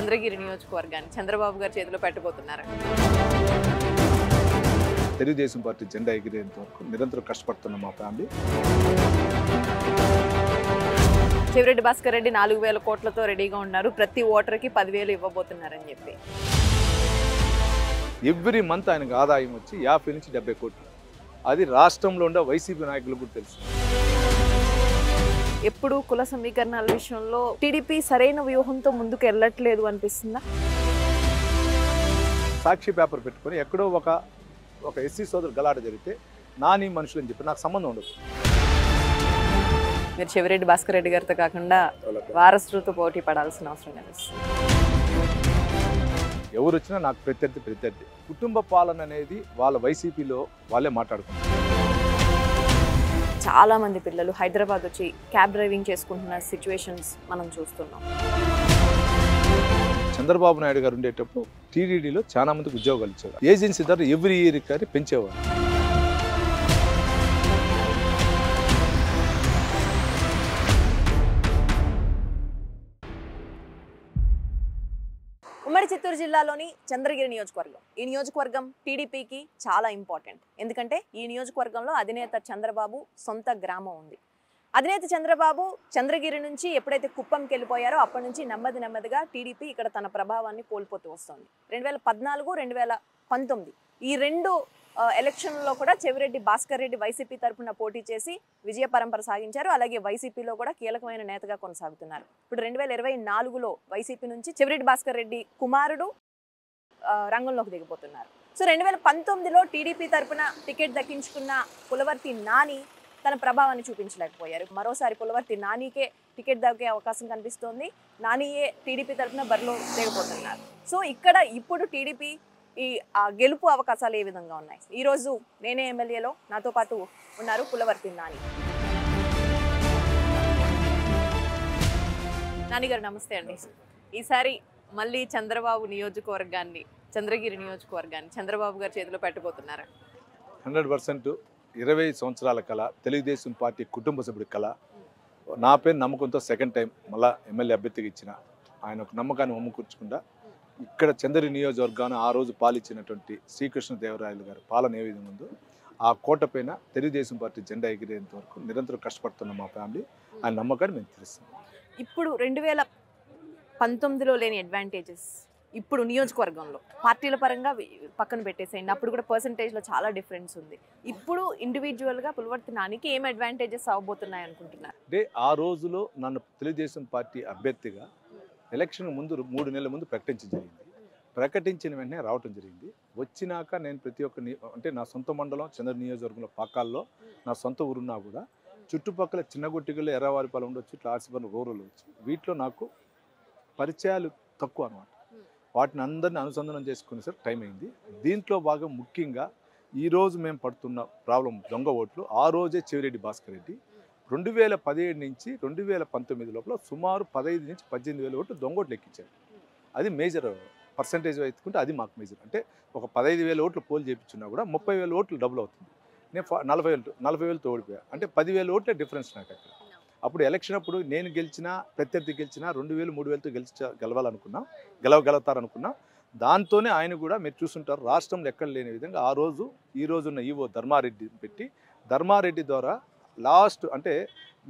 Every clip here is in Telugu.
చంద్రగిరి నియోజకవర్గాన్ని చంద్రబాబు గారి చేతిలో పెట్టబోతున్నారు. తెలుగుదేశం పార్టీ జెండా ఎగిరేంత వరకు నిరంతరం కష్టపడుతున్న మా ఫ్యామిలీ. చెవిరెడ్డి భాస్కర్ రెడ్డి 4,000 కోట్లతో రెడీగా ఉన్నారు. ప్రతి ఓటర్కి 10,000 ఇవ్వబోతున్నారని చెప్పి ఎవ్రీ మంత్ ఆయనకు ఆదాయం వచ్చి 50 నుంచి 70 కోట్లు. అది రాష్ట్రంలో ఉండే వైసీపీ నాయకులకు కూడా తెలుసు. ఎప్పుడు కుల సమీకరణాల విషయంలో టీడీపీ సరైన వ్యూహంతో ముందుకు వెళ్ళట్లేదు అనిపిస్తుందా? సాక్షి పేపర్ పెట్టుకొని ఎక్కడో ఒక ఎస్సీ సోదరు గలాట జరిగితే నాని మనుషులు అని చెప్పి నాకు సంబంధం ఉండదు. మీరు చెవిరెడ్డి భాస్కర్ రెడ్డి గారితో కాకుండా వారసులతో పోటీ పడాల్సిన అవసరం కనిపిస్తుంది. ఎవరు వచ్చినా నాకు ప్రత్యర్థి. కుటుంబ పాలన అనేది వాళ్ళ వైసీపీలో వాళ్ళే మాట్లాడుకుంటారు. చాలా మంది పిల్లలు హైదరాబాద్ వచ్చి క్యాబ్ డ్రైవింగ్ చేసుకుంటున్న సిచ్యువేషన్స్ మనం చూస్తున్నాం. చంద్రబాబు నాయుడు గారు ఉండేటప్పుడు టీడీడీలో చాలా మందికి ఉద్యోగాలు ఇచ్చేవారు. ఏజెన్సీ ద్వారా ఎవ్రీ ఇయర్ కానీ పెంచేవారు. ఉమ్మడి చిత్తూరు జిల్లాలోని చంద్రగిరి నియోజకవర్గం. ఈ నియోజకవర్గం టీడీపీకి చాలా ఇంపార్టెంట్. ఎందుకంటే ఈ నియోజకవర్గంలో అధినేత చంద్రబాబు సొంత గ్రామం ఉంది. అధినేత చంద్రబాబు చంద్రగిరి నుంచి ఎప్పుడైతే కుప్పంకి వెళ్ళిపోయారో అప్పటి నుంచి నెమ్మదిగా టీడీపీ ఇక్కడ తన ప్రభావాన్ని కోల్పోతూ వస్తుంది. 2014, 2019 ఈ రెండు ఎలక్షన్లో కూడా చెవిరెడ్డి భాస్కర్ రెడ్డి వైసీపీ తరఫున పోటీ చేసి విజయ పరంపర సాగించారు. అలాగే వైసీపీలో కూడా కీలకమైన నేతగా కొనసాగుతున్నారు. ఇప్పుడు 2024లో వైసీపీ నుంచి చెవిరెడ్డి భాస్కర్ రెడ్డి కుమారుడు రంగంలోకి దిగిపోతున్నారు. సో 2019లో టీడీపీ తరఫున టికెట్ దక్కించుకున్న పులవర్తి నాని తన ప్రభావాన్ని చూపించలేకపోయారు. మరోసారి పులవర్తి నానికే టికెట్ దక్కే అవకాశం కనిపిస్తోంది. నానియే టీడీపీ తరఫున బరిలో దిగబోతున్నారు. సో ఇక్కడ ఇప్పుడు టీడీపీ ఈ గెలుపు అవకాశాలు ఏ విధంగా ఉన్నాయి? ఈరోజు నేనే ఎమ్మెల్యేలో నాతో పాటు ఉన్నారు పులవర్తి నాని గారు. నమస్తే అండి. ఈసారి మళ్ళీ చంద్రగిరి నియోజకవర్గాన్ని చంద్రబాబు గారి చేతిలో పెట్టబోతున్నారు. 100% 20 సంవత్సరాల కళ, తెలుగుదేశం పార్టీ కుటుంబ సభ్యుడి కళ. నా పేరు నమ్మకంతో సెకండ్ టైం మళ్ళా ఎమ్మెల్యే అభ్యర్థిగా ఇచ్చిన ఆయన ఒక నమ్మకాన్ని వమ్ముకూర్చకుండా ఇక్కడ చంద్రగిరి నియోజకవర్గాన్ని ఆ రోజు పాలించినటువంటి శ్రీకృష్ణదేవరాయలు గారి పాలన ఏ విధంగా ఉందో ఆ కోట పైన తెలుగుదేశం పార్టీ జెండా ఎగిరేంత వరకు నిరంతరం కష్టపడుతున్న మా ఫ్యామిలీ ఆయన నమ్మకాన్ని మేము తెలుస్తాం. ఇప్పుడు 2019లో లేని అడ్వాంటేజెస్ ఇప్పుడు నియోజకవర్గంలో పార్టీల పరంగా పక్కన పెట్టేసేయండి. అప్పుడు కూడా పర్సంటేజ్లో చాలా డిఫరెన్స్ ఉంది. ఇప్పుడు ఇండివిజువల్గా పులవర్తి నానికి ఏం అడ్వాంటేజెస్ అవ్వబోతున్నాయి అనుకుంటున్నారు? అంటే ఆ రోజులో నన్ను తెలుగుదేశం పార్టీ అభ్యర్థిగా ఎలక్షన్ ముందు 3 నెలల ముందు ప్రకటించిన వెంటనే రావటం జరిగింది. వచ్చినాక నేను ప్రతి ఒక్క అంటే నా సొంత మండలం చంద్రగిరి నియోజకవర్గంలో పాకాల్లో నా సొంత ఊరున్నా కూడా చుట్టుపక్కల చిన్నగొట్టిగల్లో ఎర్రవారిపాలెం ఉండొచ్చు, ఇట్లా ఆర్సిపల్లి రూరల్ వచ్చు, వీటిలో నాకు పరిచయాలు తక్కువ అనమాట. వాటిని అందరినీ అనుసంధానం చేసుకునే సార్ టైం అయింది. దీంట్లో బాగా ముఖ్యంగా ఈరోజు మేము పడుతున్న ప్రాబ్లం దొంగ ఓట్లు. ఆ రోజే చెవిరెడ్డి భాస్కర్ రెడ్డి 2017 నుంచి 2019 లోపల సుమారు 15 నుంచి 18,000 ఓట్లు దొంగ ఓట్లు ఎక్కించారు. అది మేజర్ పర్సంటేజ్ ఎత్తుకుంటే అది మాకు మేజర్. అంటే ఒక 15,000 ఓట్లు పోల్ చేయించున్నా కూడా 30,000 ఓట్లు డబుల్ అవుతుంది. నేను 40,000తో ఓడిపోయా. అంటే 10,000 ఓట్లే డిఫరెన్స్ నాకు అక్కడ. అప్పుడు ఎలక్షన్ అప్పుడు నేను గెలిచినా ప్రత్యర్థి గెలిచినా 2,000, 3,000తో గెలవగలుగుతారనుకున్నా. దాంతోనే ఆయన కూడా మీరు చూస్తుంటారు రాష్ట్రంలో ఎక్కడ లేని విధంగా ఆ రోజు ఈ రోజున్న ఈవో ధర్మారెడ్డి పెట్టి ధర్మారెడ్డి ద్వారా లాస్ట్ అంటే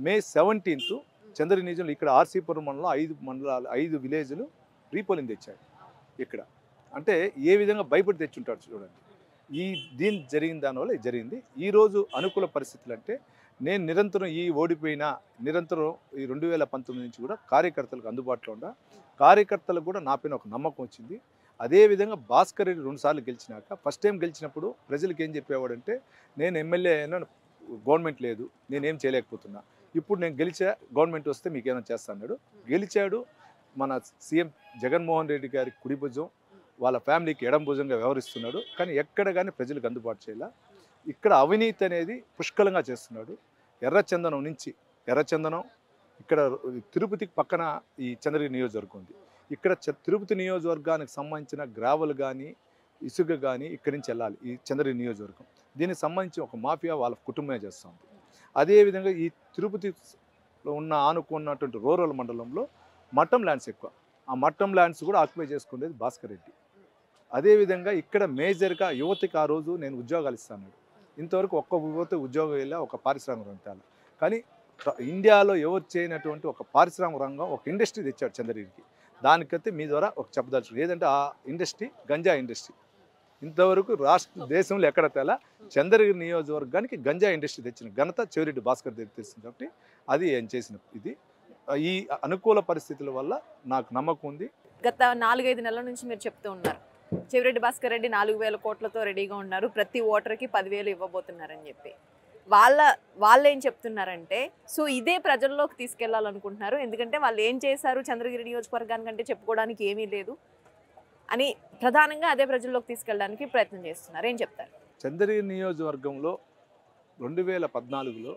May 17th చంద్రగిరి నియోజకవర్గంలో ఇక్కడ ఆర్సీపురం మండలంలో 5 విలేజ్లు రీపోలింగ్ తెచ్చాడు. ఇక్కడ అంటే ఏ విధంగా భయపడి తెచ్చుంటాడు చూడండి. దీని జరిగిన దానివల్ల ఇది జరిగింది. ఈరోజు అనుకూల పరిస్థితులు అంటే నేను నిరంతరం ఓడిపోయినా నిరంతరం ఈ 2019 నుంచి కూడా కార్యకర్తలకు అందుబాటులో ఉండా. కార్యకర్తలకు కూడా నా పైన ఒక నమ్మకం వచ్చింది. అదేవిధంగా భాస్కర్ రెడ్డి 2 సార్లు గెలిచినాక ఫస్ట్ టైం గెలిచినప్పుడు ప్రజలకు ఏం చెప్పేవాడంటే నేను ఎమ్మెల్యే అయినా గవర్నమెంట్ లేదు, నేనేం చేయలేకపోతున్నా. ఇప్పుడు నేను గెలిచా, గవర్నమెంట్ వస్తే మీకు ఏమైనా చేస్తా అన్నాడు. గెలిచాడు. మన సీఎం జగన్మోహన్ రెడ్డి గారి కుడి భుజం, వాళ్ళ ఫ్యామిలీకి ఎడం భుజంగా వ్యవహరిస్తున్నాడు. కానీ ఎక్కడ కానీ ప్రజలకు అందుబాటు చేయాల. ఇక్కడ అవినీతి అనేది పుష్కలంగా చేస్తున్నాడు. ఎర్రచందనం ఇక్కడ తిరుపతికి పక్కన ఈ చంద్రగిరి నియోజకవర్గం ఉంది. ఇక్కడ తిరుపతి నియోజకవర్గానికి సంబంధించిన గ్రావెల్ కానీ ఇసుక కానీ ఇక్కడి నుంచి వెళ్ళాలి ఈ చంద్రగిరి నియోజకవర్గం. దీనికి సంబంధించి ఒక మాఫియా వాళ్ళ కుటుంబమే చేస్తుంది. అదేవిధంగా ఈ తిరుపతిలో ఆనుకున్నటువంటి రూరల్ మండలంలో మఠం ల్యాండ్స్ ఎక్కువ. ఆ మట్టం ల్యాండ్స్ కూడా ఆక్యుపై చేసుకునేది భాస్కర్ రెడ్డి. అదేవిధంగా ఇక్కడ మేజర్గా యువతకి ఆ రోజు నేను ఉద్యోగాలు ఇస్తాను. ఇంతవరకు ఒక్క యువత ఉద్యోగం వెళ్ళా, ఒక పారిశ్రామిక రంగాలు. కానీ ఇండియాలో ఎవరు చేయనటువంటి ఒక పారిశ్రామిక రంగం, ఒక ఇండస్ట్రీ తెచ్చాడు చంద్రగిరికి. దానికైతే మీ ద్వారా ఒక చెప్పదలుచు ఏదంటే ఆ ఇండస్ట్రీ గంజా ఇండస్ట్రీ. ఇంతవరకు దేశంలో ఎక్కడ తేలా చంద్రగిరి నియోజకవర్గానికి గంజా ఇండస్ట్రీ తెచ్చిన ఘనత చెవిరెడ్డి భాస్కర్ రెడ్డి తెచ్చింది. కాబట్టి అది ఆయన చేసిన ఇది. ఈ అనుకూల పరిస్థితుల వల్ల నాకు నమ్మకం ఉంది. గత 4-5 నెలల నుంచి మీరు చెప్తూ ఉన్నారు, చెవిరెడ్డి భాస్కర్ రెడ్డి 4,000 కోట్లతో రెడీగా ఉన్నారు, ప్రతి ఓటర్కి 10,000 ఇవ్వబోతున్నారని చెప్పి. వాళ్ళు ఏం చెప్తున్నారంటే, సో ఇదే ప్రజల్లోకి తీసుకెళ్లాలనుకుంటున్నారు. ఎందుకంటే వాళ్ళు ఏం చేశారు చంద్రగిరి నియోజకవర్గానికంటే చెప్పుకోవడానికి ఏమీ లేదు అని ప్రధానంగా అదే ప్రజల్లోకి తీసుకెళ్ళడానికి ప్రయత్నం చేస్తున్నారు. ఏం చెప్తారు? చంద్రగిరి నియోజకవర్గంలో 2014లో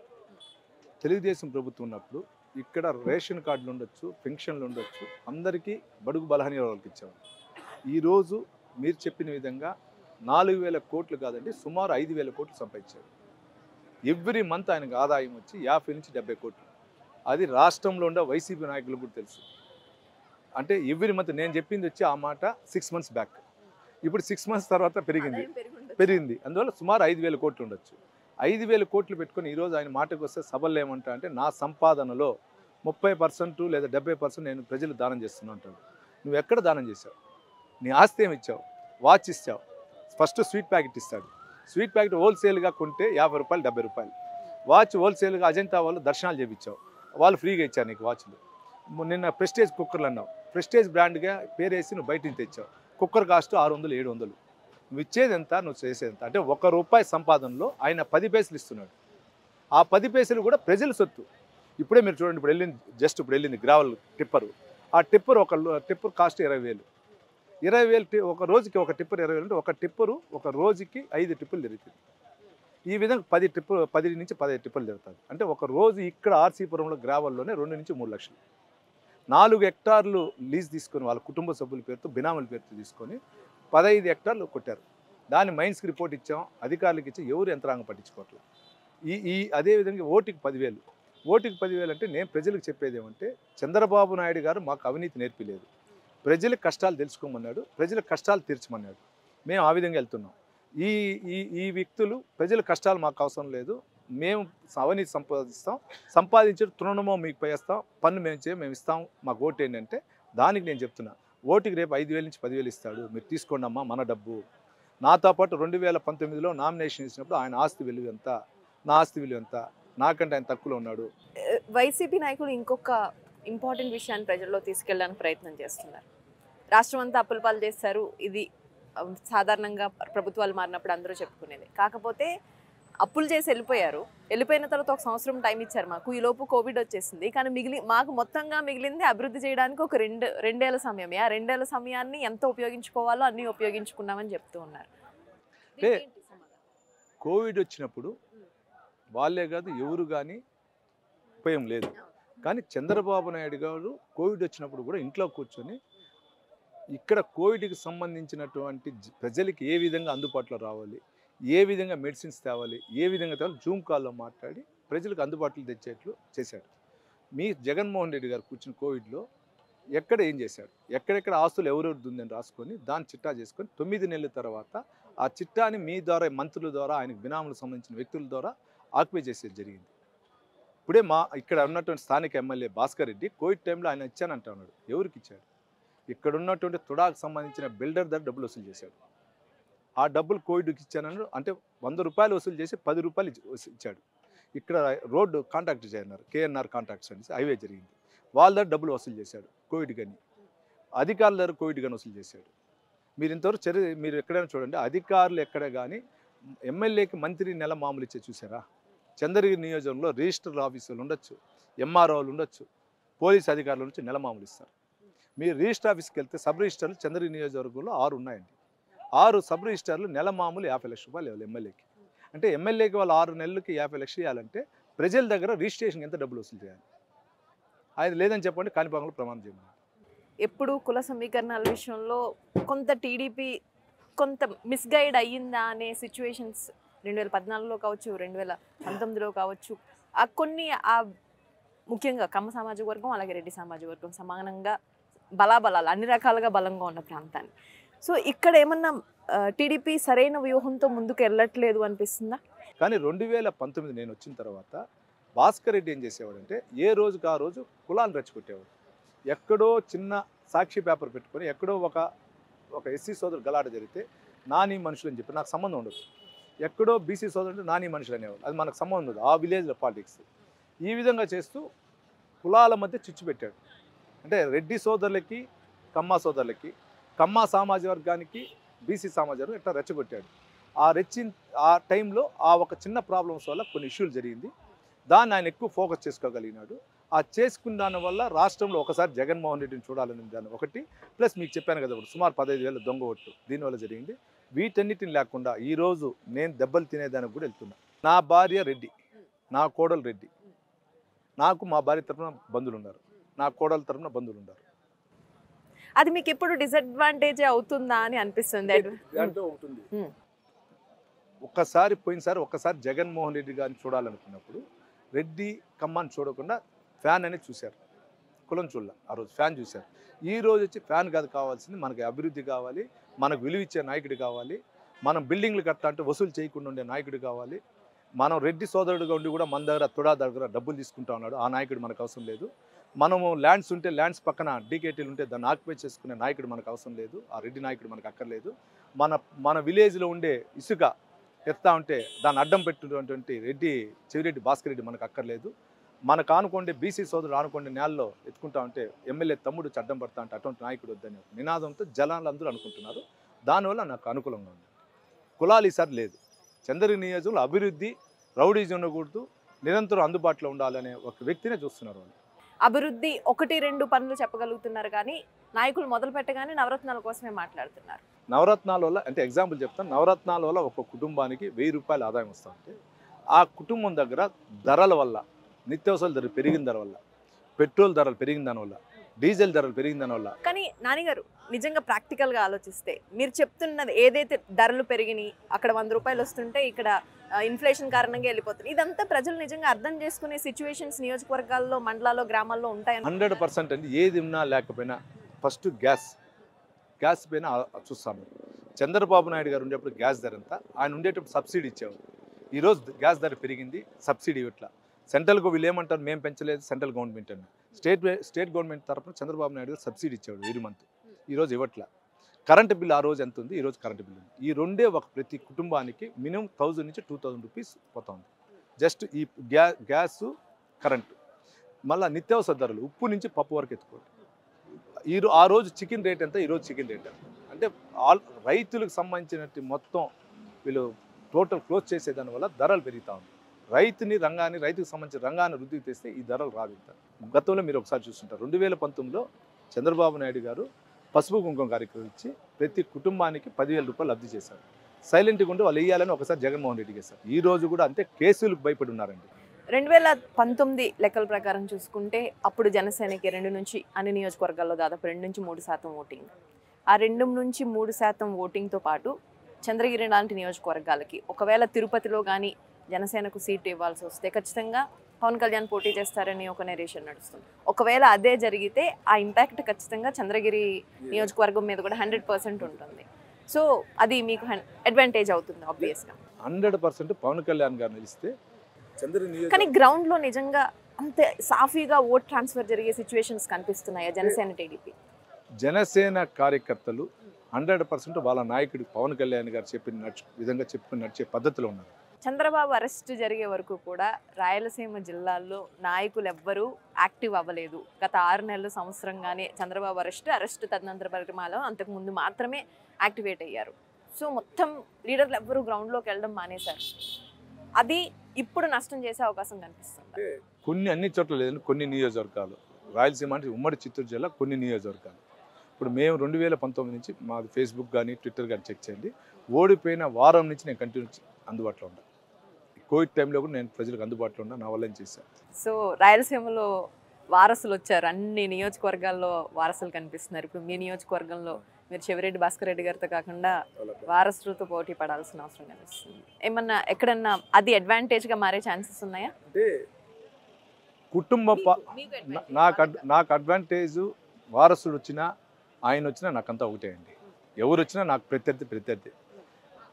తెలుగుదేశం ప్రభుత్వం ఉన్నప్పుడు ఇక్కడ రేషన్ కార్డులు ఉండొచ్చు, పెన్షన్లు ఉండొచ్చు, అందరికీ బడుగు బలహీన వాళ్ళకి ఇచ్చేవారు. ఈరోజు మీరు చెప్పిన విధంగా 4,000 కోట్లు కాదండి, సుమారు 5,000 కోట్లు సంపాదించారు. ఎవ్రీ మంత్ ఆయనకు ఆదాయం వచ్చి 50 నుంచి 70 కోట్లు. అది రాష్ట్రంలో ఉండే వైసీపీ నాయకులకు కూడా తెలుసు. అంటే ఎవ్రీ మంత్ నేను చెప్పింది వచ్చి ఆ మాట 6 months బ్యాక్. ఇప్పుడు 6 months తర్వాత పెరిగింది. అందువల్ల సుమారు 5,000 కోట్లు ఉండొచ్చు. 5,000 కోట్లు పెట్టుకొని ఈరోజు ఆయన మాటకు వస్తే సభల్లో ఏమంటా అంటే, నా సంపాదనలో 30% లేదా 70% నేను ప్రజలు దానం చేస్తున్నా అంటాడు. నువ్వు ఎక్కడ దానం చేశావు? నీ ఆస్తి ఏమి ఇచ్చావు? వాచ్ ఇచ్చావు. ఫస్ట్ స్వీట్ ప్యాకెట్ ఇస్తాడు. స్వీట్ ప్యాకెట్ హోల్సేల్గా కొంటే 50 రూపాయలు 70 రూపాయలు. వాచ్ హోల్సేల్గా అజంతా వాళ్ళు దర్శనాలు చేయించావు, వాళ్ళు ఫ్రీగా ఇచ్చారు నీకు వాచ్లు. నిన్న ప్రెస్టేజ్ కుక్కర్లు అన్నావు, ప్రెస్టేజ్ బ్రాండ్గా పేరేసి నువ్వు బయట నుంచి తెచ్చావు. Cooker cost 600, 700. నువ్వు ఇచ్చేది ఎంత, నువ్వు చేసేది ఎంత? అంటే ₹1 సంపాదనలో ఆయన 10 పైసలు ఇస్తున్నాడు. ఆ 10 పైసలు కూడా ప్రజల సొత్తు. ఇప్పుడే మీరు చూడండి, ఇప్పుడు వెళ్ళింది గ్రావెల్ టిప్పరు. ఆ టిప్పర్ టిప్పర్ కాస్ట్ 20,000. 20,000 ఒక రోజుకి ఒక టిప్పర్ 20,000 అంటే ఒక టిప్పరు ఒక రోజుకి 5 టిప్పులు తిరుగుతుంది. ఈ విధంగా 10 నుంచి 15 టిప్పులు తిరుగుతుంది. అంటే ఒక రోజు ఇక్కడ ఆర్సీపురంలో గ్రావెల్లోనే 2 నుంచి 3 లక్షలు. 4 హెక్టార్లు లీజ్ తీసుకొని వాళ్ళ కుటుంబ సభ్యుల పేరుతో, బినాముల పేరుతో తీసుకొని 15 హెక్టార్లు కొట్టారు. దాన్ని మైన్స్కి రిపోర్ట్ ఇచ్చాం, అధికారులకు ఇచ్చి ఎవరు యంత్రాంగం పట్టించుకోవట్లేదు. అదేవిధంగా ఓటుకి 10,000. ఓటుకి 10,000 అంటే నేను ప్రజలకు చెప్పేది ఏమంటే, చంద్రబాబు నాయుడు గారు మాకు అవినీతి నేర్పిలేదు. ప్రజల కష్టాలు తెలుసుకోమన్నాడు, ప్రజల కష్టాలు తీర్చమన్నాడు. మేము ఆ విధంగా వెళ్తున్నాం. ఈ వ్యక్తులు ప్రజల కష్టాలు మాకు అవసరం లేదు, మేము అవినీతి సంపాదించే తృణమో మీకు పైస్తాం, పన్ను మేము ఇస్తాం, మాకు ఓటు ఏంటంటే దానికి నేను చెప్తున్నా, ఓటుకి రేపు 5,000 నుంచి 10,000 ఇస్తాడు, మీరు తీసుకోండి అమ్మా మన డబ్బు. నాతో పాటు 2019లో నామినేషన్ ఇచ్చినప్పుడు ఆయన ఆస్తి విలువ ఎంత, నా ఆస్తి విలువ ఎంత, నాకంటే ఆయన తక్కువలో ఉన్నాడు. వైసీపీ నాయకులు ఇంకొక ఇంపార్టెంట్ విషయాన్ని ప్రజల్లో తీసుకెళ్ళడానికి ప్రయత్నం చేస్తున్నారు. రాష్ట్రం అంతా అప్పుల పాలు చేస్తారు, ఇది సాధారణంగా ప్రభుత్వాలు మారినప్పుడు అందరూ చెప్పుకునేది. కాకపోతే అప్పులు చేసి వెళ్ళిపోయిన తర్వాత 1 సంవత్సరం టైం ఇచ్చారు మాకు, ఈలోపు కోవిడ్ వచ్చేసింది. కానీ మాకు మొత్తంగా మిగిలింది అభివృద్ధి చేయడానికి ఒక 2 ఏళ్ల సమయమే. ఆ 2 ఏళ్ల సమయాన్ని ఎంత ఉపయోగించుకోవాలో అన్నీ ఉపయోగించుకున్నామని చెప్తూ ఉన్నారు. అంటే కోవిడ్ వచ్చినప్పుడు వాళ్ళే కాదు ఎవరు కానీ ఉపయోగం లేదు. కానీ చంద్రబాబు నాయుడు గారు కోవిడ్ వచ్చినప్పుడు కూడా ఇంట్లో కూర్చొని ఇక్కడ కోవిడ్కి సంబంధించినటువంటి ప్రజలకి ఏ విధంగా అందుబాటులో రావాలి, ఏ విధంగా మెడిసిన్స్ తేవాలి, ఏ విధంగా తేవాలి, జూమ్ కాల్లో మాట్లాడి ప్రజలకు అందుబాటులో తెచ్చేట్లు చేశాడు. మీ జగన్మోహన్ రెడ్డి గారు కూర్చుని కోవిడ్లో ఎక్కడ ఏం చేశాడు, ఎక్కడెక్కడ ఆస్తులు ఎవరెవరిది ఉందని రాసుకొని దాన్ని చిట్టా చేసుకొని 9 నెలల తర్వాత ఆ చిట్టాని మీ ద్వారా, మంత్రుల ద్వారా, ఆయనకు బినాములకు సంబంధించిన వ్యక్తుల ద్వారా ఆక్యుపై చేసేది జరిగింది. ఇప్పుడే ఇక్కడ ఉన్నటువంటి స్థానిక ఎమ్మెల్యే భాస్కర్ రెడ్డి కోవిడ్ టైంలో ఆయన ఇచ్చానంటా ఉన్నాడు. ఎవరికి ఇచ్చాడు? ఇక్కడ ఉన్నటువంటి తుడాకు సంబంధించిన బిల్డర్ దగ్గర డబ్బులు వసూలు చేశాడు. ఆ డబ్బులు కోవిడ్కి ఇచ్చానని అంటే 100 రూపాయలు వసూలు చేసి 10 రూపాయలు ఇచ్చాడు. ఇక్కడ రోడ్డు కాంట్రాక్టర్ చేయన్నారు, కేఎన్ఆర్ కాంట్రాక్ట్స్ అనేసి హైవే జరిగింది. వాళ్ళ దగ్గర డబ్బులు వసూలు చేశాడు కోవిడ్ కానీ. అధికారుల దగ్గర కోవిడ్ కానీ వసూలు చేశాడు. మీరు ఇంతవరకు మీరు ఎక్కడైనా చూడండి, అధికారులు ఎక్కడ కానీ ఎమ్మెల్యేకి మంత్రి నెల మామూలు ఇచ్చే చూసారా? చంద్రగిరి నియోజకవర్గంలో రిజిస్టర్ ఆఫీసులు ఉండొచ్చు, ఎంఆర్ఓలు ఉండొచ్చు, పోలీస్ అధికారుల నుంచి నెల మామూలు ఇస్తారు. మీరు రిజిస్టర్ ఆఫీస్కి వెళ్తే సబ్ రిజిస్టర్లు చంద్రగిరి నియోజకవర్గంలో 6 ఉన్నాయండి. 6 సబ్ రిజిస్టర్లు నెల మామూలు 50 లక్షల రూపాయలు ఇవ్వాలి ఎమ్మెల్యేకి. అంటే ఎమ్మెల్యేకి వాళ్ళు 6 నెలలకి 50 లక్షలు ఇవ్వాలంటే ప్రజల దగ్గర రిజిస్ట్రేషన్ ఎంత డబ్బులు వసూలు చేయాలి? అది లేదని చెప్పండి, కాణిపాకంలో ప్రమాణం చేయమని. ఎప్పుడు కుల సమీకరణాల విషయంలో కొంత టీడీపీ కొంత మిస్గైడ్ అయ్యిందా అనే సిచ్యువేషన్స్ 2014లో కావచ్చు, 2019లో కావచ్చు, కొన్ని ముఖ్యంగా కమ్మ సామాజిక వర్గం అలాగే రెడ్డి సామాజిక వర్గం సమానంగా బలాబలాలు అన్ని రకాలుగా బలంగా ఉన్న ప్రాంతాన్ని. సో ఇక్కడ ఏమన్నా టీడీపీ సరైన వ్యూహంతో ముందుకు వెళ్ళట్లేదు అనిపిస్తుందా? కానీ 2019 నేను వచ్చిన తర్వాత భాస్కర్ రెడ్డి ఏం చేసేవాడంటే ఏ రోజుకి ఆ రోజు కులాన్ని రెచ్చగొట్టేవాడు. ఎక్కడో చిన్న సాక్షి పేపర్ పెట్టుకొని ఎక్కడో ఒక ఎస్సీ సోదరు గలాట జరిగితే నాని మనుషులు అని చెప్పి నాకు సంబంధం ఉండదు. ఎక్కడో బీసీ సోదరుడు నాని మనుషులు అనేవాడు, అది మనకు సంబంధం ఉండదు. ఆ విలేజ్లో పాలిటిక్స్ ఈ విధంగా చేస్తూ కులాల మధ్య చిచ్చు పెట్టాడు. అంటే రెడ్డి సోదరులకి కమ్మ సోదరులకి, కమ్మ సామాజిక వర్గానికి బీసీ సామాజిక వర్గం ఇట్లా రెచ్చగొట్టాడు. ఆ టైంలో ఆ ఒక చిన్న ప్రాబ్లమ్స్ వల్ల కొన్ని ఇష్యూలు జరిగింది. దాన్ని ఆయన ఎక్కువ ఫోకస్ చేసుకోగలిగినాడు. ఆ చేసుకున్న దానివల్ల రాష్ట్రంలో ఒకసారి జగన్మోహన్ రెడ్డిని చూడాలని దాన్ని ఒకటి, ప్లస్ మీకు చెప్పాను కదా ఇప్పుడు సుమారు 15,000 దొంగ ఓట్లు దీనివల్ల జరిగింది. వీటన్నిటిని లేకుండా ఈరోజు నేను దెబ్బలు తినేదానికి కూడా వెళ్తున్నా. నా భార్య రెడ్డి, నా కోడలు రెడ్డి, నాకు మా భార్య తరఫున బంధువులు ఉన్నారు, నా కోడల తరఫున బంధువులు ఉన్నారు. అది మీకు ఎప్పుడు డిసడ్వాంటేజ్ అవుతుందా అని అనిపిస్తుంది? దాంట్లో ఉంటుంది. ఒక్కసారి జగన్మోహన్ రెడ్డి గారిని చూడాలనుకున్నప్పుడు రెడ్డి కమ్మని చూడకుండా ఫ్యాన్ అనేది చూశారు, కులం చూడాల. ఆ రోజు ఫ్యాన్ చూశారు. ఈ రోజు వచ్చి ఫ్యాన్ కాదు కావాల్సింది, మనకి అభివృద్ధి కావాలి, మనకు విలువ ఇచ్చే నాయకుడు కావాలి, మనం బిల్డింగ్లు కట్టా అంటే వసూలు చేయకుండా ఉండే నాయకుడు కావాలి. మనం రెడ్డి సోదరుడుగా ఉండి కూడా మన దగ్గర డబ్బులు తీసుకుంటా ఉన్నాడు, ఆ నాయకుడు మనకు అవసరం లేదు. మనము ల్యాండ్స్ ఉంటే ల్యాండ్స్ పక్కన డీకేటీలు ఉంటే దాన్ని ఆక్యుపై చేసుకునే నాయకుడు మనకు అవసరం లేదు, ఆ రెడ్డి నాయకుడు మనకు అక్కర్లేదు. మన విలేజ్లో ఉండే ఇసుక ఎత్తా ఉంటే దాన్ని అడ్డం పెట్టినటువంటి చెవిరెడ్డి భాస్కర్ రెడ్డి మనకు అక్కర్లేదు. మనకు ఆనుకోండి బీసీ సోదరుడు ఆనుకోండి నేలలో ఎత్తుకుంటా ఉంటే ఎమ్మెల్యే తమ్ముడు అడ్డం పడతా అంటే అటువంటి నాయకుడు వద్దని నినాదంతో జనాలు అందరూ అనుకుంటున్నారు. దానివల్ల నాకు అనుకూలంగా ఉంది. కులాలు ఈసారి లేదు. చంద్రగిరి నియోజకవర్గంలో అభివృద్ధి, రౌడీజం ఉండకూడదు, నిరంతరం అందుబాటులో ఉండాలనే ఒక వ్యక్తినే చూస్తున్నారు వాళ్ళు. అభివృద్ధి 1-2 పనులు చెప్పగలుగుతున్నారు కానీ నాయకులు మొదలు పెట్టగానే నవరత్నాల కోసమే మాట్లాడుతున్నారు. నవరత్నాల వల్ల అంటే ఎగ్జాంపుల్ చెప్తాను. నవరత్నాల వల్ల ఒక కుటుంబానికి 1000 రూపాయలు ఆదాయం వస్తూ ఉంటే ఆ కుటుంబం దగ్గర ధరల వల్ల, నిత్యావసరాల ధరలు పెరిగిన ధర వల్ల, పెట్రోల్ ధరలు పెరిగిన దానివల్ల, డీజిల్ ధరలు పెరిగిన దానివల్ల. కానీ నానిగారు నిజంగా ప్రాక్టికల్గా ఆలోచిస్తే మీరు చెప్తున్నది ఏదైతే ధరలు పెరిగినాయి, అక్కడ 100 రూపాయలు వస్తుంటే ఇక్కడ ఇన్ఫ్లేషన్ కారణంగా వెళ్ళిపోతుంది, ఇదంతా ప్రజలు నిజంగా అర్థం చేసుకునే సిచ్యువేషన్స్ నియోజకవర్గాల్లో, మండలాల్లో, గ్రామాల్లో ఉంటాయని 100% అండి. ఏది ఉన్నా లేకపోయినా ఫస్ట్ గ్యాస్ పైన చూస్తాము. చంద్రబాబు నాయుడు గారు ఉండేప్పుడు గ్యాస్ ధర ఎంత, ఆయన ఉండేటప్పుడు సబ్సిడీ ఇచ్చేవారు. ఈరోజు గ్యాస్ ధర పెరిగింది, సబ్సిడీ ఇట్లా. సెంట్రల్ వీళ్ళు ఏమంటారు, మేము పెంచలేదు సెంట్రల్ గవర్నమెంట్ అని. స్టేట్ గవర్నమెంట్ తరఫున చంద్రబాబు నాయుడు గారు సబ్సిడీ ఇచ్చేవాడు 1000 మంత్. ఈరోజు ఇవ్వట్లా. కరెంటు బిల్లు ఆ రోజు ఎంత ఉంది, ఈరోజు కరెంటు బిల్లు ఉంది. ఈ రెండే ప్రతి కుటుంబానికి మినిమం 1000 నుంచి 2000 రూపీస్ పోతా ఉంది. జస్ట్ ఈ గ్యాసు, కరెంటు. మళ్ళీ నిత్యావసర ధరలు ఉప్పు నుంచి పప్పు వరకు ఎత్తుకోండి. ఆ రోజు చికెన్ రేట్ ఎంత, ఈరోజు చికెన్ రేట్ ఎంత. అంటే రైతులకు సంబంధించినట్టు మొత్తం వీళ్ళు టోటల్ క్లోజ్ చేసేదాని వల్ల ధరలు పెరుగుతూ ఉంది. రైతుకు సంబంధించిన రంగాన్ని వృద్ధికి తెస్తే ఈ ధరలు రాదు. గతంలో మీరు ఒకసారి చూస్తుంటారు, 2019లో చంద్రబాబు నాయుడు గారు పసుపు కుంకుమ కార్యక్రమం ఇచ్చి ప్రతి కుటుంబానికి 10,000 రూపాయలు లబ్ధి చేశారు. సైలెంట్గా ఉండి వాళ్ళు వేయాలని ఒకసారి జగన్మోహన్ రెడ్డి చేశారు. ఈ రోజు కూడా అంతే కేసులకు భయపడి ఉన్నారండి. 2019 లెక్కల ప్రకారం చూసుకుంటే అప్పుడు జనసేనకి 2 నుంచి అన్ని నియోజకవర్గాల్లో దాదాపు 2-3% ఓటింగ్. ఆ 2-3% ఓటింగ్తో పాటు చంద్రగిరి లాంటి నియోజకవర్గాలకి ఒకవేళ తిరుపతిలో కానీ జనసేనకు సీట్ ఇవ్వాల్సి వస్తే ఖచ్చితంగా పవన్ కళ్యాణ్ పోటీ చేస్తారని ఒక నెరేషన్ నడుస్తుంది. ఒకవేళ అదే జరిగితే ఆ ఇంపాక్ట్ ఖచ్చితంగా చంద్రగిరి నియోజకవర్గం మీద కూడా 100% ఉంటుంది. సో అది మీకు అడ్వాంటేజ్ అవుతుంది ఆబ్వియస్గా. 100% పవన్ కళ్యాణ్ గారు నిలిస్తే చంద్రగిరి. కానీ గ్రౌండ్లో నిజంగా అంతే సాఫీగా ఓట్ ట్రాన్స్ఫర్ జరిగే సిచ్యువేషన్స్ కనిపిస్తున్నాయా జనసేన టీడీపీ? జనసేన కార్యకర్తలు 100% వాళ్ళ నాయకుడు పవన్ కళ్యాణ్ గారు చెప్పిన విధంగా చెప్పుకుని నడిచే పద్ధతిలో ఉన్నారు. చంద్రబాబు అరెస్ట్ జరిగే వరకు కూడా రాయలసీమ జిల్లాల్లో నాయకులు ఎవ్వరూ యాక్టివ్ అవ్వలేదు. గత 6 నెలలు, సంవత్సరంగానే చంద్రబాబు అరెస్ట్ తదనంతర పరిమాణంలో అంతకుముందు మాత్రమే యాక్టివేట్ అయ్యారు. సో మొత్తం లీడర్లు ఎవ్వరూ గ్రౌండ్లోకి వెళ్ళడం మానేశారు. అది ఇప్పుడు నష్టం చేసే అవకాశం కనిపిస్తుంది. అన్ని చోట్ల లేదండి, కొన్ని నియోజకవర్గాలు. రాయలసీమ అంటే ఉమ్మడి చిత్తూరు జిల్లా కొన్ని నియోజకవర్గాలు. ఇప్పుడు మేము 2019 నుంచి మాది ఫేస్బుక్ కానీ ట్విట్టర్ కానీ చెక్ చేయండి. ఓడిపోయిన వారం నుంచి నేను కంటిన్యూ అందుబాటులో ఉన్నాను. కోవిడ్ టైంలో కూడా నేను ప్రజలకు అందుబాటులో ఉన్నా, నా వల్ల ఏం చేశాను. సో రాయలసీమలో వారసులు వచ్చారు, అన్ని నియోజకవర్గాల్లో వారసులు కనిపిస్తున్నారు. ఇప్పుడు మీ నియోజకవర్గంలో మీరు చెవిరెడ్డి భాస్కర్ రెడ్డి గారితో కాకుండా వారసులతో పోటీ పడాల్సిన అవసరం కనిపిస్తుంది. ఏమన్నా ఎక్కడన్నా అది అడ్వాంటేజ్గా మారే ఛాన్సెస్ ఉన్నాయా? అంటే కుటుంబ నాకు అడ్వాంటేజ్ వారసుడు వచ్చినా ఆయన వచ్చినా నాకంతా ఒకటే అండి. ఎవరు వచ్చినా నాకు ప్రత్యర్థి.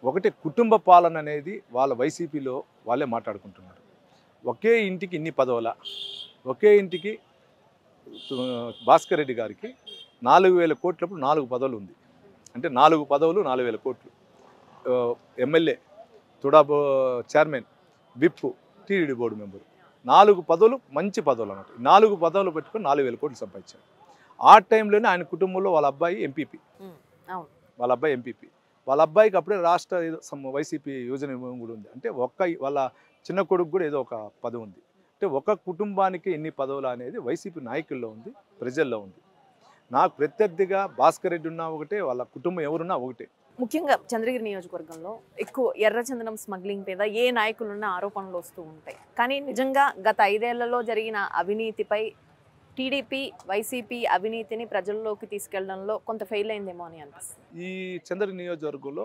ఒకటి కుటుంబ పాలన అనేది వాళ్ళ వైసీపీలో వాళ్ళే మాట్లాడుకుంటున్నారు. ఒకే ఇంటికి ఇన్ని పదవుల, ఒకే ఇంటికి భాస్కర్ రెడ్డి గారికి 4,000 కోట్లప్పుడు 4 పదవులు ఉంది. అంటే 4 పదవులు 4,000 కోట్లు. MLA, TUDA chairman, whip, TDD board member, 4 పదవులు మంచి పదవులు అన్నమాట. 4 పదవులు పెట్టుకొని 4,000 కోట్లు సంపాదించారు. ఆ టైంలోనే ఆయన కుటుంబంలో వాళ్ళ అబ్బాయి ఎంపీపీ, వాళ్ళ అబ్బాయికి అప్పుడే రాష్ట్ర వైసీపీ యోజన కూడా ఉంది. అంటే వాళ్ళ చిన్న కొడుకు కూడా ఏదో ఒక పదవి ఉంది. అంటే ఒక కుటుంబానికి ఎన్ని పదవులు అనేది వైసీపీ నాయకుల్లో ఉంది, ప్రజల్లో ఉంది. నాకు ప్రత్యర్థిగా భాస్కర్ రెడ్డి ఉన్నా ఒకటే, వాళ్ళ కుటుంబం ఎవరున్నా ఒకటే. ముఖ్యంగా చంద్రగిరి నియోజకవర్గంలో ఎక్కువ ఎర్రచందనం స్మగ్లింగ్ మీద ఏ నాయకులున్న ఆరోపణలు వస్తూ ఉంటాయి. కానీ నిజంగా గత 5 ఏళ్లలో జరిగిన అవినీతిపై టీడీపీ, వైసీపీ అవినీతిని ప్రజల్లోకి తీసుకెళ్లడంలో కొంత ఫెయిల్ అయిందేమో అని అనిపిస్తుంది. ఈ చంద్రగిరి నియోజకవర్గంలో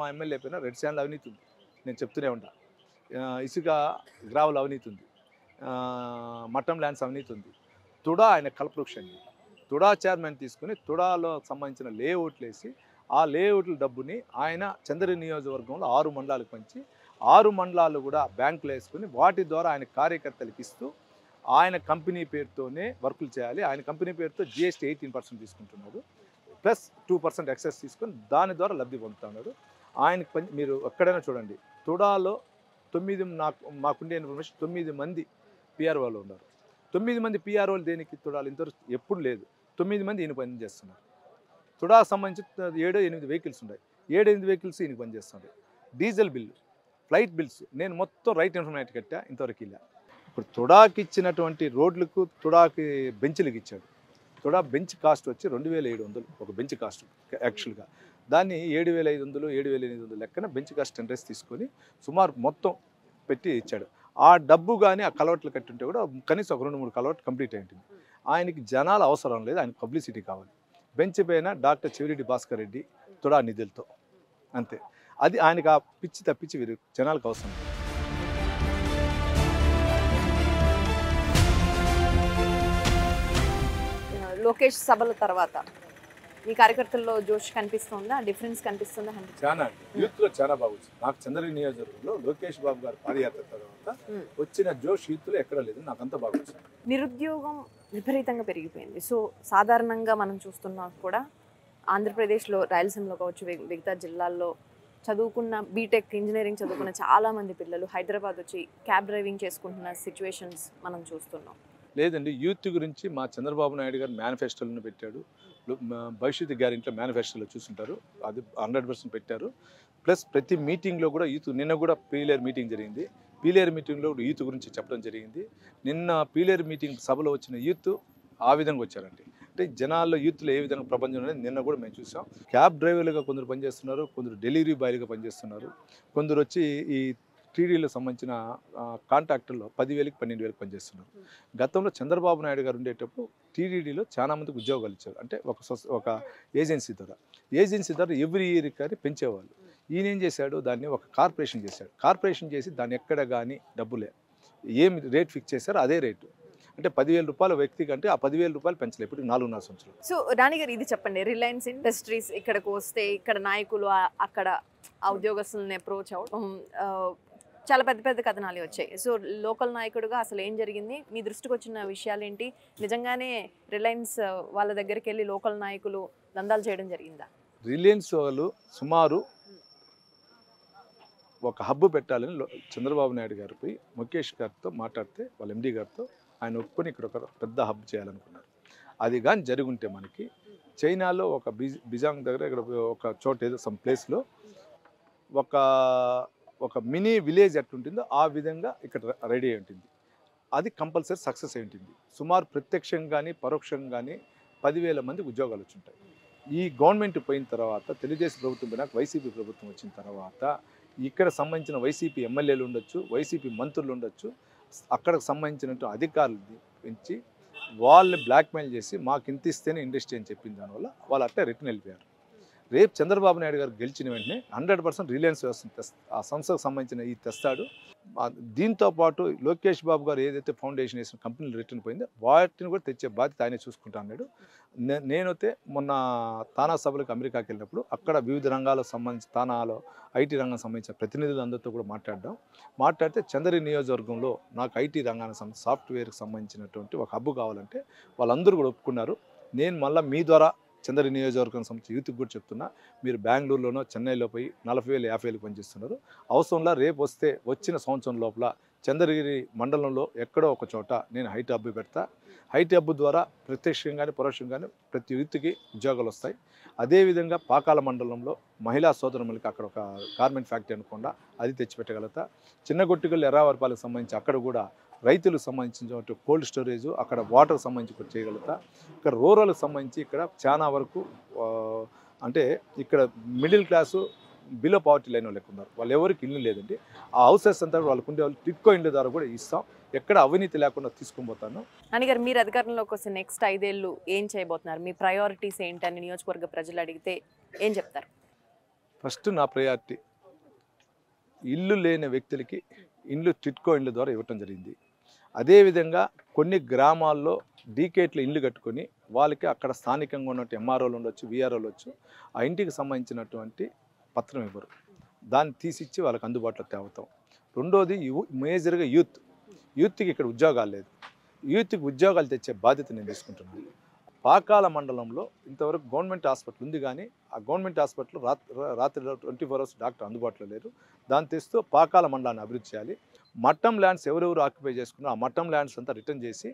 మా ఎమ్మెల్యే పైన రెడ్ శాండ్ల అవినీతి ఉంది. నేను చెప్తూనే ఉంటా. ఇసుక గ్రావెల్ అవినీతి ఉంది, మటం ల్యాండ్స్ అవినీతి ఉంది. తుడా ఆయన కల్పవృక్షం. తుడా చైర్మన్ తీసుకుని తుడాలో సంబంధించిన లేఅవుట్లు వేసి ఆ లేఅవుట్ల డబ్బుని ఆయన చంద్రగిరి నియోజకవర్గంలో 6 మండలాలకు పంచి 6 మండలాలు కూడా బ్యాంకులు వేసుకుని వాటి ద్వారా ఆయన కార్యకర్తలకు ఇస్తూ ఆయన కంపెనీ పేరుతోనే వర్కులు చేయాలి. ఆయన కంపెనీ పేరుతో GST 18% తీసుకుంటున్నాడు, ప్లస్ 2% ఎక్సెస్ తీసుకొని దాని ద్వారా లబ్ధి పొందుతున్నాడు. ఆయనకు మీరు ఎక్కడైనా చూడండి, తుడాలో మాకుండే ఇన్ఫర్మేషన్ 9 మంది PROలు ఉన్నారు. 9 మంది PROలు దేనికి తుడాలు ఇంతవరకు ఎప్పుడు లేదు. 9 మంది ఈయన పని చేస్తున్నారు. తుడాకు సంబంధించి 7-8 వెహికల్స్ ఉన్నాయి. 7-8 వెహికల్స్ ఈయనకి పనిచేస్తున్నాయి. డీజిల్ బిల్లు, ఫ్లైట్ బిల్స్ నేను మొత్తం రైట్ ఇన్ఫర్మేషన్ కట్టా, ఇంతవరకు ఇలా. ఇప్పుడు తుడాకి ఇచ్చినటువంటి రోడ్లకు తుడాకి బెంచ్లకు ఇచ్చాడు. తుడా బెంచ్ కాస్ట్ వచ్చి 2,700 ఒక బెంచ్ కాస్ట్ యాక్చువల్గా. దాన్ని 7,500, 7,800 లెక్కన బెంచ్ కాస్ట్ 10 రేస్ తీసుకొని సుమారు మొత్తం పెట్టి ఇచ్చాడు. ఆ డబ్బు కానీ ఆ కలవట్లు కట్టుంటే కూడా కనీసం ఒక 2-3 కలవట్లు కంప్లీట్ అయింది. ఆయనకి జనాలు అవసరం లేదు, ఆయనకు పబ్లిసిటీ కావాలి. బెంచ్ పైన డాక్టర్ చెవిరెడ్డి భాస్కర్ రెడ్డి తుడా నిధులతో అంతే. అది ఆయనకు ఆ పిచ్చి తప్పించి వీరు జనాలకు అవసరం. లోకేష్ సభల తర్వాత మీ కార్యకర్తల్లో జోష్ కనిపిస్తుందా, డిఫరెన్స్ కనిపిస్తుందా? చాలా యూత్లో చాలా బాగుంది. నాకు చంద్రగిరి నియోజకవర్గంలో లోకేష్ బాబు గారు పాదయాత్ర తర్వాత వచ్చిన జోష్ యూత్లో ఎక్కడ లేదు. నాకు అంత బాగుంది. నిరుద్యోగం విపరీతంగా పెరిగిపోయింది. సో సాధారణంగా మనం చూస్తున్నా కూడా ఆంధ్రప్రదేశ్లో, రాయలసీమలో కావచ్చు, మిగతా జిల్లాల్లో చదువుకున్న బీటెక్ ఇంజనీరింగ్ చదువుకున్న చాలామంది పిల్లలు హైదరాబాద్ వచ్చి క్యాబ్ డ్రైవింగ్ చేసుకుంటున్న సిచ్యువేషన్స్ మనం చూస్తున్నాం. లేదండి, యూత్ గురించి మా చంద్రబాబు నాయుడు గారు మేనిఫెస్టోలను పెట్టాడు. భవిష్యత్తు గ్యారెంటీలో మేనిఫెస్టోలో చూస్తుంటారు, అది 100% పెట్టారు. ప్లస్ ప్రతి మీటింగ్లో కూడా యూత్, నిన్న కూడా పీలేరు మీటింగ్ జరిగింది. పీలేరు మీటింగ్లో యూత్ గురించి చెప్పడం జరిగింది. నిన్న పీలేరు మీటింగ్ సభలో వచ్చిన యూత్ ఆ విధంగా వచ్చారండి. అంటే జనాల్లో యూత్లో ఏ విధంగా ప్రపంచం అనేది నిన్న కూడా మేము చూసాం. క్యాబ్ డ్రైవర్లుగా కొందరు పనిచేస్తున్నారు, కొందరు డెలివరీ బాయ్లుగా పనిచేస్తున్నారు, కొందరు వచ్చి ఈ టీడీలో సంబంధించిన కాంట్రాక్టర్లో 10,000కి 12,000కి పనిచేస్తున్నారు. గతంలో చంద్రబాబు నాయుడు గారు ఉండేటప్పుడు టీడీడీలో చాలా మందికి ఉద్యోగాలు ఇచ్చారు. అంటే ఒక ఏజెన్సీ ద్వారా ఎవ్రీ ఇయర్ కానీ పెంచేవాళ్ళు. ఈయన ఏం చేశాడు, దాన్ని ఒక కార్పొరేషన్ చేశాడు. కార్పొరేషన్ చేసి దాన్ని ఎక్కడ కానీ డబ్బులే ఏం రేట్ ఫిక్స్ చేశారో అదే రేటు. అంటే 10,000 రూపాయల వ్యక్తికి అంటే ఆ 10,000 రూపాయలు పెంచలేదు ఇప్పుడు 4.5 సంవత్సరాలు. సో రాణి గారు ఇది చెప్పండి, రిలయన్స్ ఇండస్ట్రీస్ ఇక్కడికి వస్తే ఇక్కడ నాయకులు అక్కడ ఆ ఉద్యోగస్తులని అప్రోచ్ అవడం, చాలా పెద్ద పెద్ద కథనాలు వచ్చాయి. సో లోకల్ నాయకుడిగా అసలు ఏం జరిగింది, మీ దృష్టికి వచ్చిన విషయాలు ఏంటి? నిజంగానే రిలయన్స్ వాళ్ళ దగ్గరికి వెళ్ళి లోకల్ నాయకులు దందాలు చేయడం జరిగిందా? రిలయన్స్ వాళ్ళు సుమారు ఒక హబ్బు పెట్టాలని చంద్రబాబు నాయుడు గారు పోయి ముఖేష్ గారితో మాట్లాడితే, వాళ్ళ MD గారితో ఆయన ఒప్పుకొని ఇక్కడ ఒక పెద్ద హబ్ చేయాలనుకున్నారు. అది కానీ జరుగుంటే మనకి చైనాలో ఒక బిజాంగ్ దగ్గర ఇక్కడ ఒక చోట ఏదో సమ్ ప్లేస్లో ఒక మినీ విలేజ్ ఎట్లుంటుందో ఆ విధంగా ఇక్కడ రెడీ అయి ఉంటుంది. అది కంపల్సరీ సక్సెస్ అయి ఉంటుంది. సుమారు ప్రత్యక్షంగా కానీ పరోక్షంగా కానీ 10,000 మందికి ఉద్యోగాలు వచ్చుంటాయి. ఈ గవర్నమెంట్ పోయిన తర్వాత, తెలుగుదేశం ప్రభుత్వం పోయినాక వైసీపీ ప్రభుత్వం వచ్చిన తర్వాత ఇక్కడ సంబంధించిన వైసీపీ ఎమ్మెల్యేలు ఉండొచ్చు, వైసీపీ మంత్రులు ఉండొచ్చు, అక్కడికి సంబంధించినట్టు అధికారులు పెంచి వాళ్ళని బ్లాక్మెయిల్ చేసి మాకు ఇంత ఇస్తేనే ఇండస్ట్రీ అని చెప్పిన దానివల్ల వాళ్ళు అట్టే రిటర్న్ వెళ్ళిపోయారు. రేపు చంద్రబాబు నాయుడు గారు గెలిచిన వెంటనే 100% రిలయన్స్ వ్యవస్థ ఆ సంస్థకు సంబంధించిన ఈ తెస్తాడు. దీంతో పాటు లోకేష్ బాబు గారు ఏదైతే ఫౌండేషన్ వేసిన కంపెనీలు రిటర్న్ పోయిందో వాటిని కూడా తెచ్చే బాధ్యత ఆయనే చూసుకుంటా అన్నాడు. నేనైతే మొన్న తానా సభలకు అమెరికాకి వెళ్ళినప్పుడు అక్కడ వివిధ రంగాలకు సంబంధించి తానాలో ఐటీ రంగం సంబంధించిన ప్రతినిధులందరితో కూడా మాట్లాడితే చంద్రగిరి నియోజకవర్గంలో నాకు ఐటీ రంగానికి సాఫ్ట్వేర్కి సంబంధించినటువంటి ఒక హబ్బు కావాలంటే వాళ్ళందరూ కూడా ఒప్పుకున్నారు. నేను మళ్ళీ మీ ద్వారా చంద్రగిరి నియోజకవర్గం సంబంధించి యూత్కి కూడా చెప్తున్నా, మీరు బెంగళూరులోనో చెన్నైలో పోయి 40,000 50,000 పనిచేస్తున్నారు. అవసరంలా రేపు వచ్చిన సంవత్సరం లోపల చంద్రగిరి మండలంలో ఎక్కడో ఒక చోట నేను హైట్ హబ్ పెడతా. హైట్ హబ్ ద్వారా ప్రత్యక్షంగానే పరోక్షంగానే ప్రతి యూత్కి ఉద్యోగాలు వస్తాయి. అదేవిధంగా పాకాల మండలంలో మహిళా సోదరులకి అక్కడ ఒక గార్మెంట్ ఫ్యాక్టరీ అనుకుండా అది తెచ్చిపెట్టగలుగుతా. చిన్నగొట్టిగల్లు ఎర్రావరపాలకు సంబంధించి అక్కడ కూడా రైతులకు సంబంధించిన కోల్డ్ స్టోరేజ్ అక్కడ వాటర్ సంబంధించి చేయగలుగుతా. ఇక్కడ రూరల్కి సంబంధించి ఇక్కడ చాలా వరకు అంటే ఇక్కడ middle class below poverty line వాళ్ళు ఉన్నారు. వాళ్ళు ఎవరికి ఇల్లు లేదండి. ఆ హౌసెస్ అంతా వాళ్ళకు ఉండే వాళ్ళు టిట్కో ఇండ్ల ద్వారా కూడా ఇస్తాం. ఎక్కడ అవినీతి లేకుండా తీసుకొని పోతాను. నాన్నగారు, మీరు అధికారంలోకి వస్తే నెక్స్ట్ 5 ఏళ్ళు ఏం చేయబోతున్నారు? మీ ప్రయారిటీస్ ఏంటని నియోజకవర్గ ప్రజలు అడిగితే ఏం చెప్తారు? ఫస్ట్ నా ప్రయారిటీ ఇల్లు లేని వ్యక్తులకి ఇండ్లు టిట్కో ఇండ్ల ద్వారా ఇవ్వటం జరిగింది. అదేవిధంగా కొన్ని గ్రామాల్లో డీకేట్లు ఇల్లు కట్టుకొని వాళ్ళకి అక్కడ స్థానికంగా ఉన్నట్టు ఎంఆర్ఓలు ఉండొచ్చు, విఆర్ఓలు వచ్చు, ఆ ఇంటికి సంబంధించినటువంటి పత్రం ఇవ్వరు. దాన్ని తీసిచ్చి వాళ్ళకి అందుబాటులో తేవతాం. రెండోది మేజర్గా యూత్కి ఇక్కడ ఉద్యోగాలు లేదు. యూత్కి ఉద్యోగాలు తెచ్చే బాధ్యత నేను తీసుకుంటున్నాను. పాకాల మండలంలో ఇంతవరకు గవర్నమెంట్ హాస్పిటల్ ఉంది, కానీ ఆ గవర్నమెంట్ హాస్పిటల్ రాత్రి 24 hours డాక్టర్ అందుబాటులో లేరు. దాన్ని తెస్తూ పాకాల మండలాన్ని అభివృద్ధి చేయాలి. మట్టం ల్యాండ్స్ ఎవరెవరు ఆక్యుపై చేసుకున్నా ఆ మట్టం ల్యాండ్స్ అంతా రిటర్న్ చేసి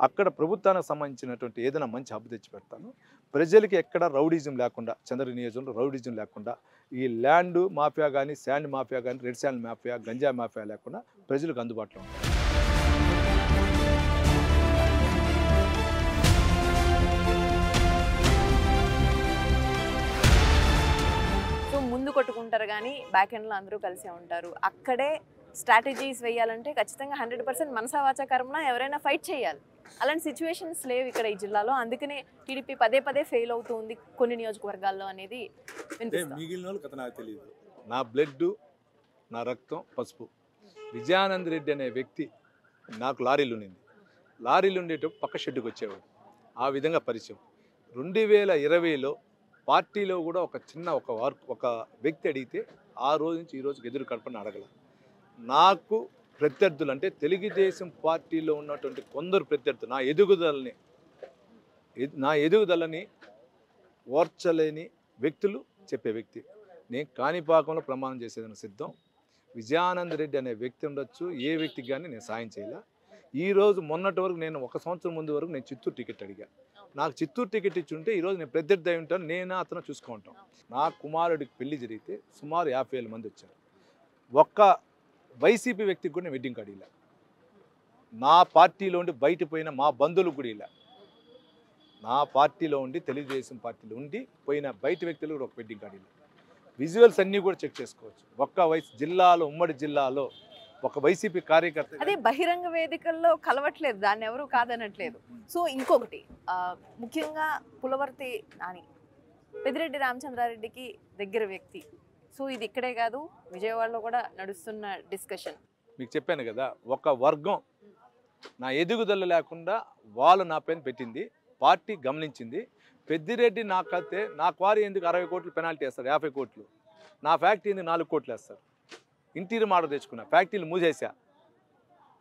అక్కడ ప్రభుత్వానికి సంబంధించినటువంటి ఏదైనా మంచి హబ్ తెచ్చి పెడతాను. ప్రజలకి ఎక్కడ రౌడిజం లేకుండా, చంద్రగిరి నియోజకవర్గంలో రౌడిజం లేకుండా, ఈ ల్యాండ్ మాఫియా కానీ, శాండ్ మాఫియా కానీ, red sand mafia, ganja mafia లేకుండా ప్రజలకు అందుబాటులో ఉంటాయి. ముందు కొట్టుకుంటారు కానీ బ్యాక్ ఎండ్లో అందరూ కలిసే ఉంటారు. అక్కడే స్ట్రాటజీస్ వేయాలంటే ఖచ్చితంగా 100% మనసావాచ కర్మన ఎవరైనా ఫైట్ చేయాలి. అలాంటి సిచ్యువేషన్స్ లేవు ఇక్కడ ఈ జిల్లాలో. అందుకనే టీడీపీ పదే ఫెయిల్ అవుతుంది కొన్ని నియోజకవర్గాల్లో అనేది మిగిలిన వాళ్ళకి కథ నాకు తెలియదు. నా బ్లడ్, నా రక్తం పసుపు. విజయానంద్ రెడ్డి అనే వ్యక్తి నాకు లారీలు ఉండింది. లారీలు ఉండేటప్పుడు పక్క షెడ్డుకి వచ్చేవాడు. ఆ విధంగా పరిచయం. 2020లో పార్టీలో కూడా ఒక వ్యక్తి అడిగితే ఆ రోజు నుంచి ఈ రోజుకి ఎదురు కడపని అడగల. నాకు ప్రత్యర్థులు అంటే తెలుగుదేశం పార్టీలో ఉన్నటువంటి కొందరు ప్రత్యర్థులు నా ఎదుగుదలని ఓర్చలేని వ్యక్తులు చెప్పే వ్యక్తి. నేను కాణిపాకంలో ప్రమాణం చేసేదని సిద్ధం. విజయానంద్ రెడ్డి అనే వ్యక్తి ఉండొచ్చు, ఏ వ్యక్తికి కానీ నేను సాయం చేయాల. ఈరోజు మొన్నటి వరకు నేను 1 సంవత్సరం ముందు వరకు నేను చిత్తూరు టికెట్ అడిగా. నాకు చిత్తూరు టికెట్ ఇచ్చుంటే ఈరోజు నేను ప్రత్యర్థి అయి ఉంటాను, నేను అతను చూసుకుంటాం. నా కుమారుడికి పెళ్లి జరిగితే సుమారు 50,000 మంది వచ్చారు. ఒక్క వైసీపీ వ్యక్తికి కూడా నేను వెడ్డింగ్ కార్డు ఇలా. నా పార్టీలో ఉండి బయట పోయిన మా బంధువులకు కూడా ఇలా. నా పార్టీలో ఉండి తెలుగుదేశం పార్టీలో ఉండి పోయిన బయట వ్యక్తులు కూడా ఒక వెడ్డింగ్ కార్డు ఇలా. విజువల్స్ అన్నీ కూడా చెక్ చేసుకోవచ్చు. ఉమ్మడి జిల్లాలో ఒక వైసీపీ కార్యకర్త అదే బహిరంగ వేదికల్లో కలవట్లేదు, దాన్ని ఎవరు కాదనట్లేదు. సో ఇంకొకటి ముఖ్యంగా పులవర్తి నాని పెద్దిరెడ్డి రామచంద్రారెడ్డికి దగ్గర వ్యక్తి. సో ఇది ఇక్కడే కాదు, విజయవాడలో కూడా నడుస్తున్న డిస్కషన్. మీకు చెప్పాను కదా, ఒక వర్గం నా ఎదుగుదల లేకుండా వాళ్ళు నా పైన పెట్టింది, పార్టీ గమనించింది. పెద్దిరెడ్డి నా క్వారీ ఎందుకు 60 కోట్లు పెనాల్టీ వేస్తారు, 50 కోట్లు. నా ఫ్యాక్టరీ ఎందుకు 4 కోట్లు వేస్తారు. ఇంటీరియర్ మోడల్ తెచ్చుకున్నా, ఫ్యాక్టరీలు మూసేసా.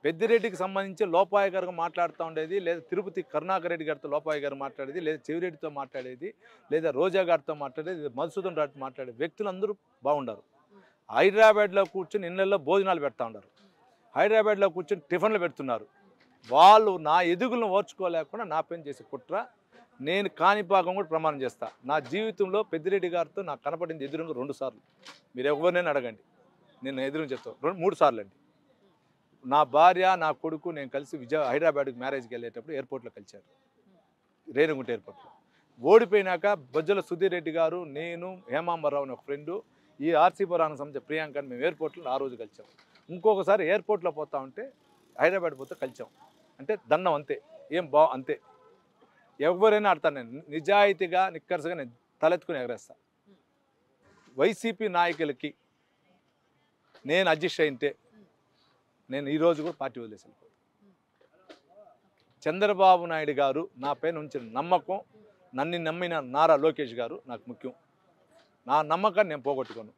పెద్దిరెడ్డికి సంబంధించి లోపాయి గారు మాట్లాడుతూ ఉండేది, లేదా తిరుపతి కరుణాకర్ రెడ్డి గారితో లోపాయి గారు మాట్లాడేది, లేదా చెవిరెడ్డితో మాట్లాడేది, లేదా రోజా గారితో మాట్లాడేది, లేదా మధుసూదన్ రెడ్డితో మాట్లాడేది. వ్యక్తులందరూ బాగుండారు. హైదరాబాద్లో కూర్చొని ఇళ్ళల్లో భోజనాలు పెడతా ఉన్నారు, హైదరాబాద్లో కూర్చొని టిఫిన్లు పెడుతున్నారు. వాళ్ళు నా ఎదుగులను ఓర్చుకోలేకుండా నా పైన చేసే కుట్ర. నేను కాణిపాకం కూడా ప్రమాణం చేస్తా. నా జీవితంలో పెద్దిరెడ్డి గారితో నాకు కనపడింది ఎదురుగా 2 సార్లు. మీరు ఎవరినైనా అడగండి, నేను ఎదురు చెప్తాను. 3 సార్లు అండి. నా భార్య, నా కొడుకు, నేను కలిసి హైదరాబాద్కి మ్యారేజ్కి వెళ్ళేటప్పుడు ఎయిర్పోర్ట్లో కలిశారు, రేణిగుంట ఎయిర్పోర్ట్లో. ఓడిపోయినాక బొజ్జల సుధీర్ రెడ్డి గారు, నేను, హేమాంబరరావు అని ఒక ఫ్రెండు, ఈ ఆర్సీ పురాణం సంబంధించిన ప్రియాంకని మేము ఎయిర్పోర్ట్లో ఆ రోజు కలిసాం. ఇంకొకసారి ఎయిర్పోర్ట్లో పోతా ఉంటే హైదరాబాద్ పోతే కలిసాం. అంటే దండం అంతే, అంతే. ఎవరైనా ఆడతాను. నేను నిజాయితీగా నిక్కర్సుగా నేను తలెత్తుకుని ఎగరేస్తాను. వైసీపీ నాయకులకి నేను అడ్జస్ట్ అయింటే నేను ఈరోజు కూడా పార్టీ వదిలేసి వెళ్ళిపోతాను. చంద్రబాబు నాయుడు గారు నా పైన ఉంచిన నమ్మకం, నన్ను నమ్మిన నారా లోకేష్ గారు నాకు ముఖ్యం. నా నమ్మకాన్ని నేను పోగొట్టుకోను.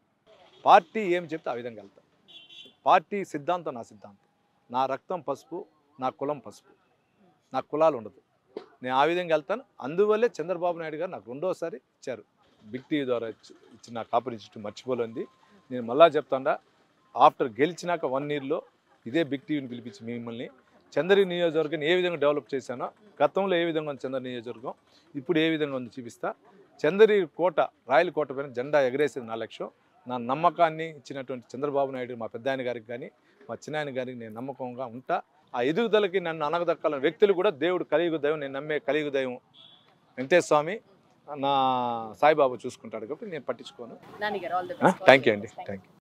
పార్టీ ఏం చెప్తే ఆ విధంగా వెళ్తాను. పార్టీ సిద్ధాంతం నా సిద్ధాంతం. నా రక్తం పసుపు, నా కులం పసుపు, నా కులాలు ఉండదు. నేను ఆ విధంగా వెళ్తాను. అందువల్లే చంద్రబాబు నాయుడు గారు నాకు రెండోసారి ఇచ్చారు. బిగ్ టీవీ ద్వారా ఇచ్చిన కాపరిచిట్టు మర్చిపోలేంది. నేను మళ్ళా చెప్తాడా, ఆఫ్టర్ గెలిచినాక 1 yearలో ఇదే బిగ్ టీవీని పిలిపించి మిమ్మల్ని చంద్రగిరి నియోజకవర్గాన్ని ఏ విధంగా డెవలప్ చేశానో, గతంలో ఏ విధంగా ఉంది చంద్రగిరి నియోజకవర్గం, ఇప్పుడు ఏ విధంగా ఉంది చూపిస్తా. చంద్రగిరి కోట, రాయల కోట పైన జెండా ఎగరేసేది నా లక్ష్యం. నా నమ్మకాన్ని ఇచ్చినటువంటి చంద్రబాబు నాయుడు, మా పెద్ద ఆయన గారికి కానీ మా చిన్నాయన గారికి నేను నమ్మకంగా ఉంటా. ఆ ఎదుగుదలకి నన్ను అనగదక్కాలని వ్యక్తులు కూడా దేవుడు కలియుగ దైవం, నేను నమ్మే కలియుగ దైవం వెంకటేశ్వర స్వామి, నా సాయిబాబా చూసుకుంటాడు కాబట్టి నేను పట్టించుకోను. నాని గారు, ఆల్ ది థ్యాంక్ యూ అండి, థ్యాంక్ యూ.